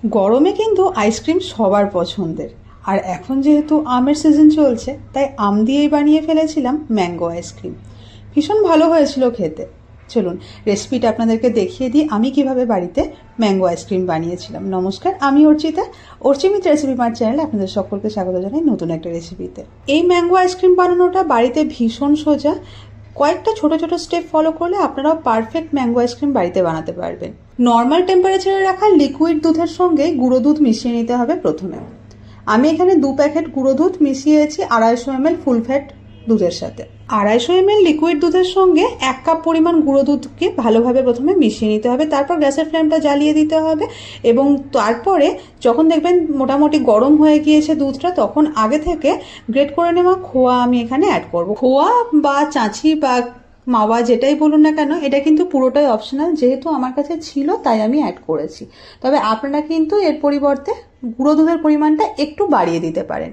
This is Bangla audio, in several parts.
গরমে কিন্তু আইসক্রিম সবার পছন্দের। আর এখন যেহেতু আমের সিজন চলছে, তাই আম দিয়েই বানিয়ে ফেলেছিলাম ম্যাঙ্গো আইসক্রিম। ভীষণ ভালো হয়েছিল খেতে। চলুন রেসিপিটা আপনাদেরকে দেখিয়ে দিই আমি কিভাবে বাড়িতে ম্যাঙ্গো আইসক্রিম বানিয়েছিলাম। নমস্কার, আমি অর্চিতা। অর্চিমিত রেসিপি মার্ট চ্যানেলে আপনাদের সকলকে স্বাগত জানাই নতুন একটা রেসিপিতে। এই ম্যাঙ্গো আইসক্রিম বানানোটা বাড়িতে ভীষণ সোজা। কয়েকটা ছোট ছোট স্টেপ ফলো করলে আপনারাও পারফেক্ট ম্যাঙ্গো আইসক্রিম বাড়িতে বানাতে পারবেন। নর্মাল টেম্পারেচারে রাখা লিকুইড দুধের সঙ্গে গুঁড়ো দুধ মিশিয়ে নিতে হবে প্রথমে। আমি এখানে 2 প্যাকেট গুঁড়ো দুধ মিশিয়েছি 250 ml ফুল ফ্যাট দুধের সাথে। 250 ml লিকুইড দুধের সঙ্গে 1 কাপ পরিমাণ গুঁড়ো দুধকে ভালোভাবে প্রথমে মিশিয়ে নিতে হবে। তারপর গ্যাসের ফ্লেমটা জ্বালিয়ে দিতে হবে এবং তারপরে যখন দেখবেন মোটামুটি গরম হয়ে গিয়েছে দুধটা, তখন আগে থেকে গ্রেট করে নেওয়া খোয়া আমি এখানে অ্যাড করব। খোয়া বা চাঁচি বা মাওয়া যেটাই বলুন না কেন, এটা কিন্তু পুরোটাই অপশনাল। যেহেতু আমার কাছে ছিল তাই আমি অ্যাড করেছি। তবে আপনারা কিন্তু এর পরিবর্তে গুঁড়ো দুধের পরিমাণটা একটু বাড়িয়ে দিতে পারেন।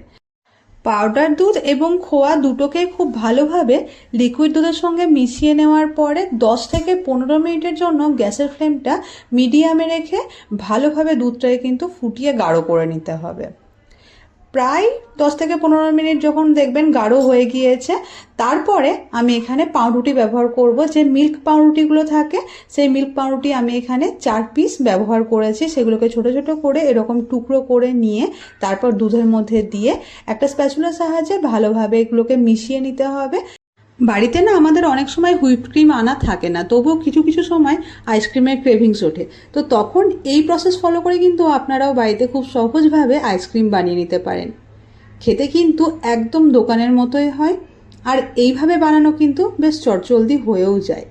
পাউডার দুধ এবং খোয়া দুটোকে খুব ভালোভাবে লিকুইড দুধের সঙ্গে মিশিয়ে নেওয়ার পরে 10 থেকে 15 মিনিটের জন্য গ্যাসের ফ্লেমটা মিডিয়ামে রেখে ভালোভাবে দুধটাকে কিন্তু ফুটিয়ে গাঢ় করে নিতে হবে। প্রায় 10 থেকে 15 মিনিট যখন দেখবেন গাঢ় হয়ে গিয়েছে, তারপরে আমি এখানে পাউরুটি ব্যবহার করব। যে মিল্ক পাউরুটিগুলো থাকে, সেই মিল্ক পাউরুটি আমি এখানে 4 পিস ব্যবহার করেছি। সেগুলোকে ছোট ছোট করে এরকম টুকরো করে নিয়ে তারপর দুধের মধ্যে দিয়ে একটা স্প্যাচুলার সাহায্যে ভালোভাবে এগুলোকে মিশিয়ে নিতে হবে। বাড়িতে না আমাদের অনেক সময় হুইপ ক্রিম আনা থাকে না, তবুও কিছু কিছু সময় আইসক্রিমের ক্রেভিংস ওঠে। তো তখন এই প্রসেস ফলো করে কিন্তু আপনারাও বাড়িতে খুব সহজভাবে আইসক্রিম বানিয়ে নিতে পারেন। খেতে কিন্তু একদম দোকানের মতোই হয়, আর এইভাবে বানানো কিন্তু বেশ চটজলদি হয়েও যায়।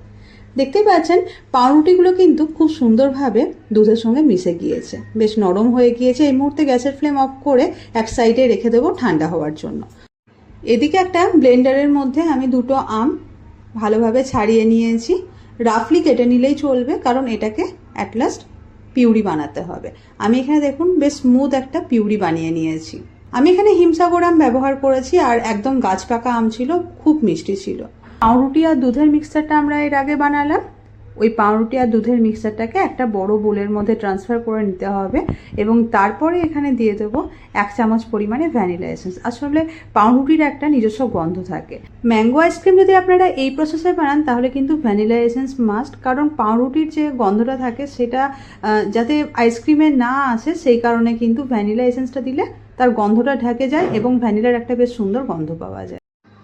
দেখতেই পাচ্ছেন পাউরুটিগুলো কিন্তু খুব সুন্দরভাবে দুধের সঙ্গে মিশে গিয়েছে, বেশ নরম হয়ে গিয়েছে। এই মুহূর্তে গ্যাসের ফ্লেম অফ করে এক সাইডে রেখে দেবো ঠান্ডা হওয়ার জন্য। এদিকে একটা ব্লেন্ডারের মধ্যে আমি 2টো আম ভালোভাবে ছাড়িয়ে নিয়েছি। রাফলি কেটে নিলেই চলবে, কারণ এটাকে অ্যাট লাস্ট পিউরি বানাতে হবে। আমি এখানে দেখুন বেশ স্মুথ একটা পিউরি বানিয়ে নিয়েছি। আমি এখানে হিমসাগর আম ব্যবহার করেছি, আর একদম গাছ পাকা আম ছিল, খুব মিষ্টি ছিল। পাউরুটি আর দুধের মিক্সচারটা আমরা এর আগে বানালাম। ওই পাউরুটি আর দুধের মিক্সচারটাকে একটা বড় বোলের মধ্যে ট্রান্সফার করে নিতে হবে এবং তারপরে এখানে দিয়ে দেবো 1 চামচ পরিমাণে ভ্যানিলা এসেন্স। আসলে পাউরুটির একটা নিজস্ব গন্ধ থাকে। ম্যাঙ্গো আইসক্রিম যদি আপনারা এই প্রসেসে বানান তাহলে কিন্তু ভ্যানিলা এসেন্স মাস্ট, কারণ পাউরুটির যে গন্ধটা থাকে সেটা যাতে আইসক্রিমে না আসে সেই কারণে কিন্তু ভ্যানিলা এসেন্সটা দিলে তার গন্ধটা ঢেকে যায় এবং ভ্যানিলার একটা বেশ সুন্দর গন্ধ পাওয়া যায়।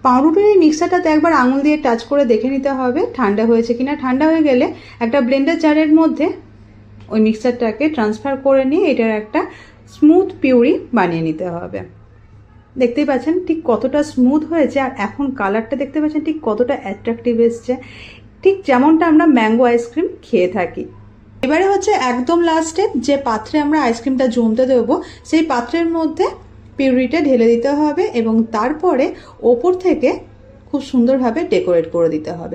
পাউরুটির এই মিক্সারটাতে একবার আঙুল দিয়ে টাচ করে দেখে নিতে হবে ঠান্ডা হয়েছে কিনা। ঠান্ডা হয়ে গেলে একটা ব্লেন্ডার জারের মধ্যে ওই মিক্সারটাকে ট্রান্সফার করে নিয়ে এটার একটা স্মুথ পিউরি বানিয়ে নিতে হবে। দেখতেই পাচ্ছেন ঠিক কতটা স্মুথ হয়েছে, আর এখন কালারটা দেখতে পাচ্ছেন ঠিক কতটা অ্যাট্রাকটিভ এসছে, ঠিক যেমনটা আমরা ম্যাঙ্গো আইসক্রিম খেয়ে থাকি। এবারে হচ্ছে একদম লাস্ট স্টেপ, যে পাত্রে আমরা আইসক্রিমটা জমতে দেবো সেই পাত্রের মধ্যে পিউরিটা ঢেলে দিতে হবে এবং তারপরে ওপর থেকে খুব সুন্দরভাবে ডেকোরেট করে দিতে হবে।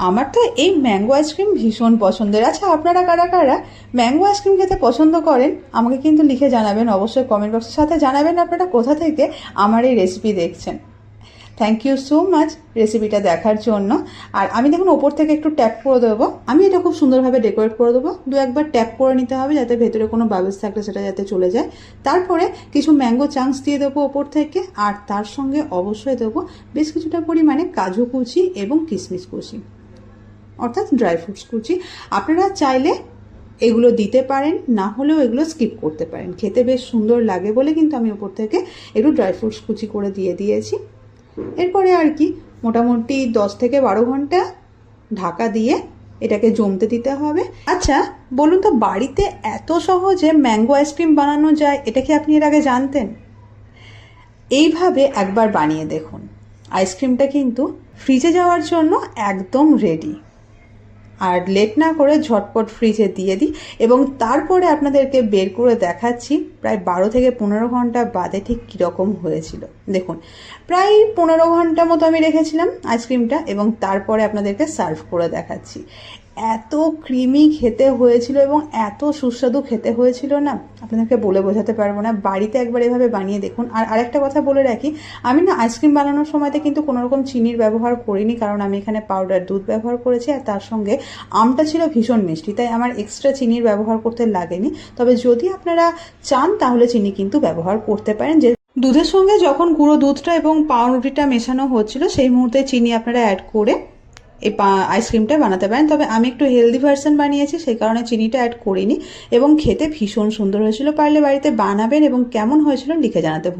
আমার তো এই ম্যাঙ্গো আইসক্রিম ভীষণ পছন্দের। আচ্ছা, আপনারা কারা কারা ম্যাঙ্গো আইসক্রিম খেতে পছন্দ করেন আমাকে কিন্তু লিখে জানাবেন, অবশ্যই কমেন্ট বক্সের সাথে জানাবেন আপনারা কোথা থেকে আমার এই রেসিপি দেখছেন। থ্যাংক ইউ সো মাচ রেসিপিটা দেখার জন্য। আর আমি দেখুন ওপর থেকে একটু ট্যাপ করে দেবো। আমি এটা খুব সুন্দরভাবে ডেকোরেট করে দেবো। 2-1 ট্যাপ করে নিতে হবে যাতে ভেতরে কোনো বাবলস থাকলে সেটা যাতে চলে যায়। তারপরে কিছু ম্যাঙ্গো চাংস দিয়ে দেবো ওপর থেকে, আর তার সঙ্গে অবশ্যই দেবো বেশ কিছুটা পরিমাণে কাজু কুচি এবং কিশমিশ কুচি, অর্থাৎ ড্রাই ফ্রুটস কুচি। আপনারা চাইলে এগুলো দিতে পারেন, না হলেও এগুলো স্কিপ করতে পারেন। খেতে বেশ সুন্দর লাগে বলে কিন্তু আমি ওপর থেকে একটু ড্রাই ফ্রুটস কুচি করে দিয়ে দিয়েছি। এরপরে আর কি মোটামুটি 10 থেকে 12 ঘন্টা ঢাকা দিয়ে এটাকে জমতে দিতে হবে। আচ্ছা বলুন তো, বাড়িতে এত সহজে ম্যাঙ্গো আইসক্রিম বানানো যায়, এটা কি আপনি এর আগে জানতেন? এইভাবে একবার বানিয়ে দেখুন। আইসক্রিমটা কিন্তু ফ্রিজে যাওয়ার জন্য একদম রেডি। আর লেট না করে ঝটপট ফ্রিজে দিয়ে দিই এবং তারপরে আপনাদেরকে বের করে দেখাচ্ছি প্রায় 12 থেকে 15 ঘন্টা বাদে ঠিক কীরকম হয়েছিল। দেখুন প্রায় 15 ঘন্টা মতো আমি রেখেছিলাম আইসক্রিমটা এবং তারপরে আপনাদেরকে সার্ভ করে দেখাচ্ছি। এত ক্রিমি খেতে হয়েছিল এবং এত সুস্বাদু খেতে হয়েছিল না, আপনাদেরকে বলে বোঝাতে পারবো না। বাড়িতে একবার এভাবে বানিয়ে দেখুন। আর আরেকটা কথা বলে রাখি, আমি না আইসক্রিম বানানোর সময়তে কিন্তু কোনো রকম চিনির ব্যবহার করিনি, কারণ আমি এখানে পাউডার দুধ ব্যবহার করেছি আর তার সঙ্গে আমটা ছিল ভীষণ মিষ্টি, তাই আমার এক্সট্রা চিনির ব্যবহার করতে লাগেনি। তবে যদি আপনারা চান তাহলে চিনি কিন্তু ব্যবহার করতে পারেন। যে দুধের সঙ্গে যখন গুঁড়ো দুধটা এবং পাউরুটিটা মেশানো হচ্ছিল সেই মুহূর্তে চিনি আপনারা অ্যাড করে এই আইসক্রিমটা বানাতে পারেন। তবে আমি একটু হেলদি ভার্সন বানিয়েছি, সেই কারণে চিনিটা অ্যাড করিনি এবং খেতে ভীষণ সুন্দর হয়েছিল। পারলে বাড়িতে বানাবেন এবং কেমন হয়েছিল লিখে জানাতে ভুলবেন না।